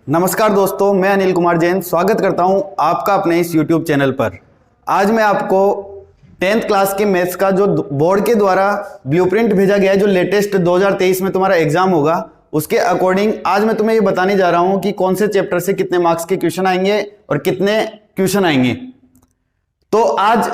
नमस्कार दोस्तों, मैं अनिल कुमार जैन स्वागत करता हूं आपका अपने इस YouTube चैनल पर। आज मैं आपको 10th क्लास के मैथ्स का जो बोर्ड के द्वारा ब्लूप्रिंट भेजा गया है, जो लेटेस्ट 2023 में तुम्हारा एग्जाम होगा, उसके अकॉर्डिंग आज मैं तुम्हें ये बताने जा रहा हूं कि कौन से चैप्टर से कितने मार्क्स के क्वेश्चन आएंगे और कितने क्वेश्चन आएंगे। तो आज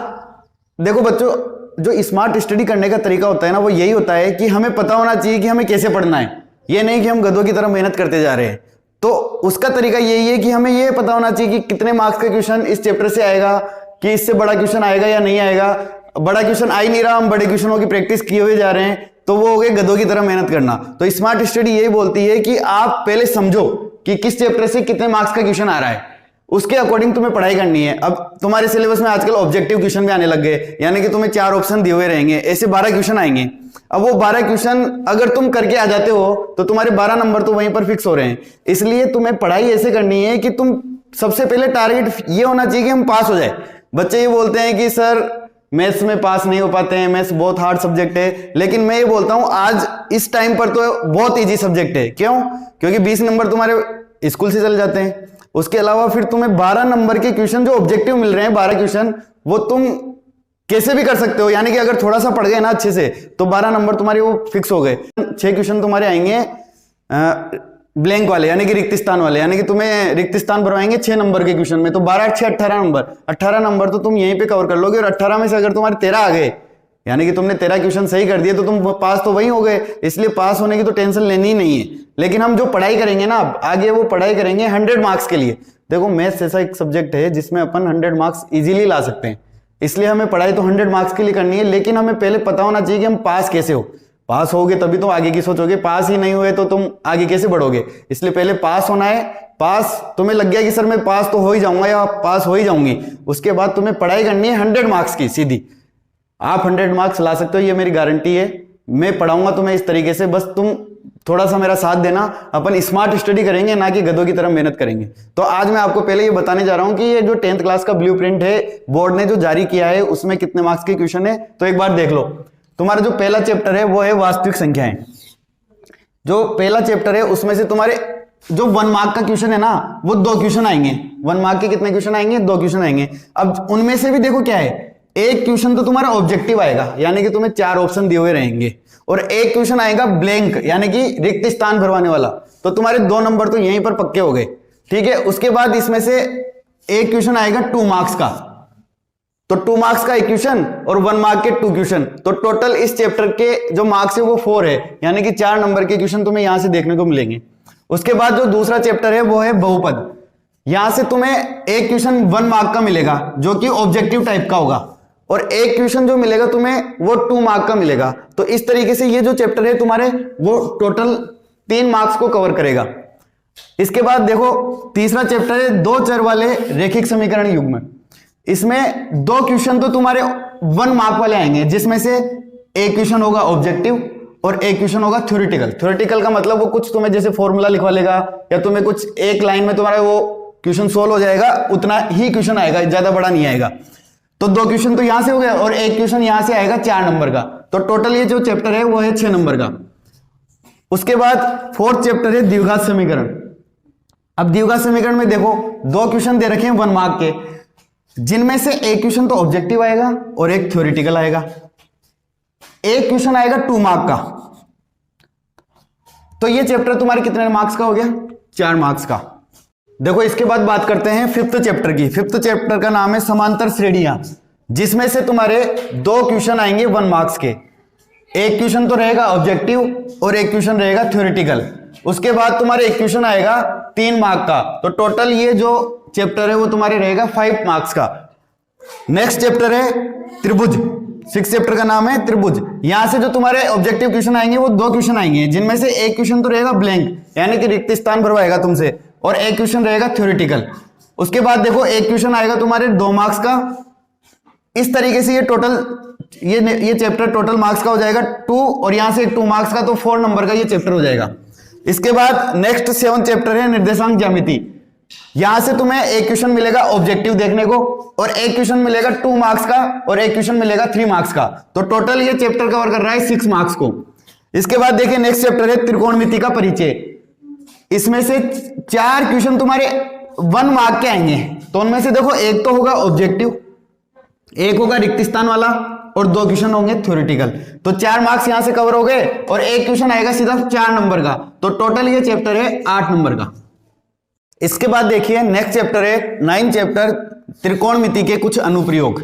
देखो बच्चों, जो स्मार्ट स्टडी करने का तरीका होता है ना, वो यही होता है कि हमें पता होना चाहिए कि हमें कैसे पढ़ना है। ये नहीं कि हम गधों की तरह मेहनत करते जा रहे हैं। तो उसका तरीका यही है कि हमें ये पता होना चाहिए कि कितने मार्क्स का क्वेश्चन इस चैप्टर से आएगा, कि इससे बड़ा क्वेश्चन आएगा या नहीं आएगा। बड़ा क्वेश्चन आ ही नहीं रहा, हम बड़े क्वेश्चनों की प्रैक्टिस किए हुए जा रहे हैं, तो वो हो गए गधों की तरह मेहनत करना। तो स्मार्ट स्टडी यही बोलती है कि आप पहले समझो कि किस चैप्टर से कितने मार्क्स का क्वेश्चन आ रहा है, उसके अकॉर्डिंग तुम्हें पढ़ाई करनी है। अब तुम्हारे सिलेबस में आजकल ऑब्जेक्टिव क्वेश्चन भी आने लग गए, यानी कि तुम्हें 4 ऑप्शन दिए हुए रहेंगे, ऐसे 12 क्वेश्चन आएंगे। अब वो 12 क्वेश्चन अगर तुम करके आ जाते हो तो तुम्हारे 12 नंबर तो वहीं पर फिक्स हो रहे हैं। इसलिए तुम्हें पढ़ाई ऐसे करनी है कि तुम सबसे पहले टारगेट ये होना चाहिए कि हम पास हो जाए। बच्चे ये बोलते हैं कि सर मैथ्स में पास नहीं हो पाते हैं, मैथ्स बहुत हार्ड सब्जेक्ट है, लेकिन मैं ये बोलता हूं आज इस टाइम पर तो बहुत ईजी सब्जेक्ट है। क्यों? क्योंकि 20 नंबर तुम्हारे स्कूल से चले जाते हैं। उसके अलावा फिर तुम्हें 12 नंबर के क्वेश्चन जो ऑब्जेक्टिव मिल रहे हैं, 12 क्वेश्चन, वो तुम कैसे भी कर सकते हो। यानी कि अगर थोड़ा सा पढ़ गए ना अच्छे से तो 12 नंबर तुम्हारे वो फिक्स हो गए। 6 क्वेश्चन तुम्हारे आएंगे ब्लैंक वाले, यानी कि रिक्त स्थान वाले, यानी कि तुम्हें रिक्त स्थान भरवाएंगे 6 नंबर के क्वेश्चन में। तो 12 6 18 नंबर, 18 नंबर तो तुम यहीं पे कवर कर लोगे। और 18 में से अगर तुम्हारे 13 आ गए, यानी कि तुमने 13 क्वेश्चन सही कर दिए, तो तुम पास तो वही हो गए। इसलिए पास होने की तो टेंशन लेनी ही नहीं है। लेकिन हम जो पढ़ाई करेंगे ना आगे, वो पढ़ाई करेंगे 100 मार्क्स के लिए। देखो मैथ्स ऐसा एक सब्जेक्ट है जिसमें अपन 100 मार्क्स इजीली ला सकते हैं। इसलिए हमें पढ़ाई तो 100 मार्क्स के लिए करनी है, लेकिन हमें पहले पता होना चाहिए कि हम पास कैसे हो। पास होगे तभी तो आगे की सोचोगे, पास ही नहीं हुए तो तुम आगे कैसे बढ़ोगे। इसलिए पहले पास होना है। पास तुम्हें लग गया कि सर मैं पास तो हो ही जाऊंगा या पास हो ही जाऊंगी, उसके बाद तुम्हें पढ़ाई करनी है 100 मार्क्स की सीधी। आप 100 मार्क्स ला सकते हो, ये मेरी गारंटी है। मैं पढ़ाऊंगा तुम्हें इस तरीके से, बस तुम थोड़ा सा मेरा साथ देना। अपन स्मार्ट स्टडी करेंगे, ना कि गधों की तरह मेहनत करेंगे। तो आज मैं आपको पहले ये बताने जा रहा हूं कि ये जो 10th क्लास का ब्लूप्रिंट है, बोर्ड ने जो जारी किया है, उसमें कितने मार्क्स के क्वेश्चन है। तो एक बार देख लो, तुम्हारा जो पहला चैप्टर है वो है वास्तविक संख्याएं। जो पहला चैप्टर है उसमें से तुम्हारे जो 1 मार्क का क्वेश्चन है ना, वो 2 क्वेश्चन आएंगे। 1 मार्क के कितने क्वेश्चन आएंगे? 2 क्वेश्चन आएंगे। अब उनमें से भी देखो क्या है, एक क्वेश्चन तो तुम्हारा ऑब्जेक्टिव आएगा, यानी कि तुम्हें 4 ऑप्शन दिए हुए रहेंगे, और एक क्वेश्चन आएगा ब्लैंक, यानी कि रिक्त स्थान भरवाने वाला। तो तुम्हारे 2 नंबर तो यहीं पर पक्के हो गए। ठीक है। उसके बाद इसमें से एक क्वेश्चन आएगा 2 मार्क्स का, तो 2 मार्क्स का एक क्वेश्चन और 1 मार्क के 2 क्वेश्चन। तो टोटल इस चैप्टर के जो मार्क्स है वो 4 है, यानी कि 4 नंबर के क्वेश्चन तुम्हें यहां से देखने को मिलेंगे। उसके बाद जो दूसरा चैप्टर है वो है बहुपद। यहां से तुम्हें एक क्वेश्चन 1 मार्क का मिलेगा जो कि ऑब्जेक्टिव टाइप का होगा, और एक क्वेश्चन जो मिलेगा तुम्हें वो 2 मार्क का मिलेगा। तो इस तरीके से ये जो चैप्टर है तुम्हारे, वो टोटल 3 मार्क्स को कवर करेगा। इसके बाद देखो तीसरा चैप्टर है 2 चर वाले रैखिक समीकरण युग्म। इसमें 2 क्वेश्चन तो तुम्हारे 1 मार्क वाले आएंगे, जिसमें से एक क्वेश्चन होगा ऑब्जेक्टिव और एक क्वेश्चन होगा थ्योरेटिकल। थ्योरेटिकल का मतलब वो कुछ तुम्हें जैसे फॉर्मूला लिखवा लेगा, या तुम्हें कुछ एक लाइन में तुम्हारा वो क्वेश्चन सोल्व हो जाएगा, उतना ही क्वेश्चन आएगा, ज्यादा बड़ा नहीं आएगा। तो 2 क्वेश्चन तो यहां से हो गया, और एक क्वेश्चन यहां से आएगा 4 नंबर का। तो टोटल ये जो चैप्टर है वो है 6 नंबर का। उसके बाद 4th चैप्टर है द्विघात समीकरण। अब द्विघात समीकरण में देखो 2 क्वेश्चन दे रखे हैं 1 मार्क के, जिनमें से एक क्वेश्चन तो ऑब्जेक्टिव आएगा और एक थ्योरेटिकल आएगा। एक क्वेश्चन आएगा 2 मार्क का। तो ये चैप्टर तुम्हारे कितने मार्क्स का हो गया? 4 मार्क्स का। देखो इसके बाद बात करते हैं 5th चैप्टर की। 5th चैप्टर का नाम है समांतर श्रेणियां, जिसमें से तुम्हारे 2 क्वेश्चन आएंगे 1 मार्क्स के। एक क्वेश्चन तो रहेगा ऑब्जेक्टिव और एक क्वेश्चन रहेगा थ्योरेटिकल। उसके बाद तुम्हारे एक क्वेश्चन आएगा 3 मार्क का। तो टोटल ये जो चैप्टर है वो तुम्हारे रहेगा 5 मार्क्स का। नेक्स्ट चैप्टर है त्रिभुज। 6th चैप्टर का नाम है त्रिभुज। यहां से जो तुम्हारे ऑब्जेक्टिव क्वेश्चन आएंगे वो 2 क्वेश्चन आएंगे, जिनमें से एक क्वेश्चन तो रहेगा ब्लैंक, यानी कि रिक्त स्थान भरवाएगा तुमसे, और एक क्वेश्चन रहेगा थ्योरेटिकल। उसके बाद देखो एक क्वेश्चन आएगा तुम्हारे 2 मार्क्स का। इस तरीके से ये टोटल ये चैप्टर टोटल मार्क्स का हो जाएगा 2, और यहां से 2 मार्क्स का, तो 4 नंबर का ये चैप्टर हो जाएगा। इसके बाद नेक्स्ट 7th चैप्टर है निर्देशांक ज्यामिति। यहां से तुम्हें एक क्वेश्चन मिलेगा ऑब्जेक्टिव देखने को, और एक क्वेश्चन मिलेगा 2 मार्क्स का, और एक क्वेश्चन मिलेगा 3 मार्क्स का। तो टोटल ये चैप्टर कवर कर रहा है 6 मार्क्स को। इसके बाद देखिए नेक्स्ट चैप्टर है त्रिकोणमिति का परिचय। इसमें से 4 क्वेश्चन तुम्हारे 1 मार्क के आएंगे। तो उनमें से देखो एक तो होगा ऑब्जेक्टिव, एक होगा रिक्त स्थान वाला और 2 क्वेश्चन होंगे थ्योरेटिकल। तो 4 मार्क्स यहां से कवर हो गए और एक क्वेश्चन आएगा सीधा 4 नंबर का। तो टोटल ये चैप्टर है 8 नंबर का। इसके बाद देखिए नेक्स्ट चैप्टर है 9 चैप्टर त्रिकोणमिति के कुछ अनुप्रयोग।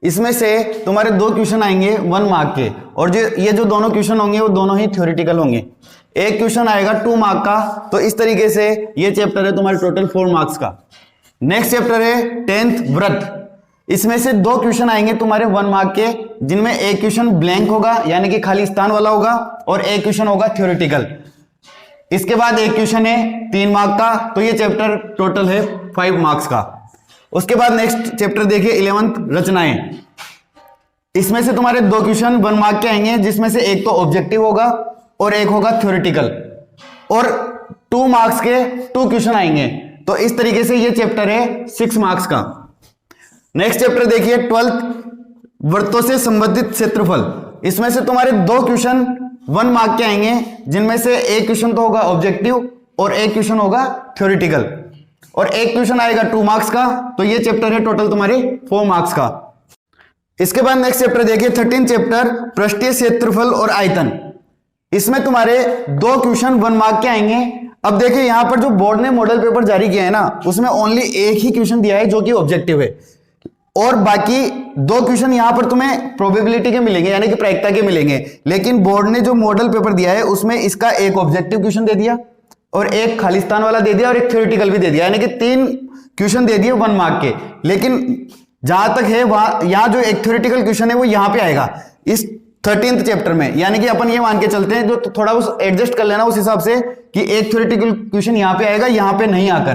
इसमें से तुम्हारे 2 क्वेश्चन आएंगे 1 मार्क के और ये जो दोनों क्वेश्चन होंगे वो दोनों ही थ्योरेटिकल होंगे। एक क्वेश्चन आएगा 2 मार्क का। तो इस तरीके से ये चैप्टर है तुम्हारे टोटल 4 मार्क्स का। नेक्स्ट चैप्टर है 10th व्रत। इसमें से 2 क्वेश्चन आएंगे तुम्हारे 1 मार्क के, जिनमें एक क्वेश्चन ब्लैंक होगा यानी कि खाली स्थान वाला होगा और एक क्वेश्चन होगा थ्योरेटिकल। इसके बाद एक क्वेश्चन है 3 मार्क का। तो ये चैप्टर टोटल है 5 मार्क्स का। उसके बाद नेक्स्ट चैप्टर देखिए 11th रचनाएं। इसमें से तुम्हारे 2 क्वेश्चन 1 मार्क के आएंगे, जिसमें से एक तो ऑब्जेक्टिव होगा और एक होगा थ्योरेटिकल और 2 मार्क्स के 2 क्वेश्चन आएंगे। तो इस तरीके से ये चैप्टर है 6 मार्क्स का। नेक्स्ट चैप्टर देखिए 12th वृत्तों से संबंधित क्षेत्रफल। इसमें से तुम्हारे 2 क्वेश्चन 1 मार्क के आएंगे, जिनमें से एक क्वेश्चन तो होगा ऑब्जेक्टिव और एक क्वेश्चन होगा थ्योरेटिकल और एक क्वेश्चन आएगा 2 मार्क्स का। तो ये चैप्टर है टोटल तुम्हारे 4 मार्क्स का। इसके बाद नेक्स्ट चैप्टर देखिए 13 चैप्टर पृष्ठीय क्षेत्रफल और आयतन। इसमें तुम्हारे 2 क्वेश्चन 1 मार्क के आएंगे। अब देखिए यहां पर जो बोर्ड ने मॉडल पेपर जारी किया है ना, उसमें ओनली एक ही क्वेश्चन दिया है जो कि ऑब्जेक्टिव है और बाकी 2 क्वेश्चन यहां पर तुम्हें प्रोबेबिलिटी के मिलेंगे यानी कि प्रायिकता के मिलेंगे। लेकिन बोर्ड ने जो मॉडल पेपर दिया है उसमें इसका एक ऑब्जेक्टिव क्वेश्चन दे दिया और एक खाली स्थान वाला दे दिया और एक थ्योरेटिकल भी दे दिया, यानी कि 3 क्वेश्चन दे दिए 1 मार्क के। लेकिन जहां तक है वहां यहां जो एक थ्योरेटिकल क्वेश्चन है वो यहां पे आएगा इस 13th चैप्टर में। यानी कि अपन ये मान के चलते हैं, जो थोड़ा उस एडजस्ट कर लेना उस हिसाब से कि एक थ्योरेटिकल क्वेश्चन यहां पे आएगा, यहां पे नहीं आकर।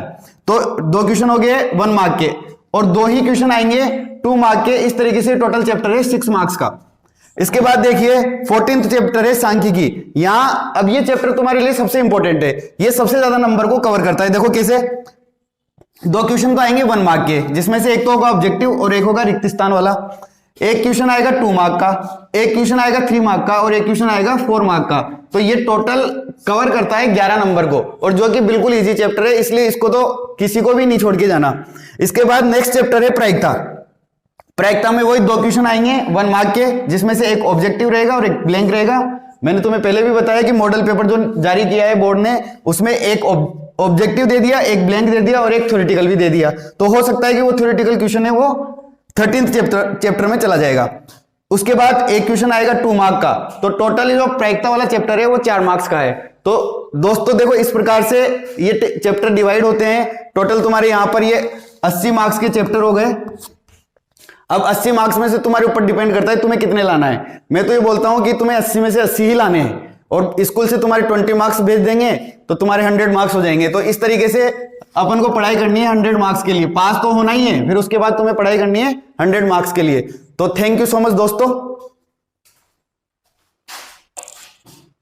तो 2 क्वेश्चन हो गए 1 मार्क के और 2 ही क्वेश्चन आएंगे 2 मार्क के। इस तरीके से टोटल चैप्टर है 6 मार्क्स का। इसके बाद देखिए 14th चैप्टर है सांख्यिकी। यहां अब ये चैप्टर तुम्हारे लिए सबसे इंपॉर्टेंट है, ये सबसे ज्यादा नंबर को कवर करता है। देखो कैसे, 2 क्वेश्चन तो आएंगे 1 मार्क के, जिसमें से एक तो होगा ऑब्जेक्टिव और एक होगा रिक्त स्थान वाला। एक क्वेश्चन आएगा 2 मार्क का, एक क्वेश्चन आएगा 3 मार्क का और एक क्वेश्चन आएगा 4 मार्क का। तो ये टोटल कवर करता है 11 नंबर को और जो कि बिल्कुल इजी चैप्टर है, इसलिए इसको तो किसी को भी नहीं छोड़ के जाना। इसके बाद नेक्स्ट चैप्टर है प्रायिकता। प्रायिकता में वही 2 क्वेश्चन आएंगे 1 मार्क के, जिसमें से एक ऑब्जेक्टिव रहेगा और एक ब्लैंक रहेगा। मैंने तुम्हें पहले भी बताया कि मॉडल पेपर जो जारी किया है बोर्ड ने, उसमें एक ऑब्जेक्टिव दे दिया, एक ब्लैंक दे दिया और एक थ्योरेटिकल भी दे दिया। तो हो सकता है कि वो थ्योरेटिकल क्वेश्चन है वो 13th चैप्टर में चला जाएगा। उसके बाद एक क्वेश्चन आएगा 2 मार्क का। तो टोटल जो प्रायिकता वाला चैप्टर है वो 4 मार्क्स का है। तो दोस्तों देखो इस प्रकार से ये चैप्टर डिवाइड होते हैं। टोटल तुम्हारे यहां पर ये 80 मार्क्स के चैप्टर हो गए। अब 80 मार्क्स में से तुम्हारे ऊपर डिपेंड करता है तुम्हें कितने लाना है। मैं तो ये बोलता हूं कि तुम्हें 80 में से 80 ही लाने हैं और स्कूल से तुम्हारे 20 मार्क्स भेज देंगे तो तुम्हारे 100 मार्क्स हो जाएंगे। तो इस तरीके से अपन को पढ़ाई करनी है 100 मार्क्स के लिए। पास तो होना ही है, फिर उसके बाद तुम्हें पढ़ाई करनी है 100 मार्क्स के लिए। तो थैंक यू सो मच दोस्तों।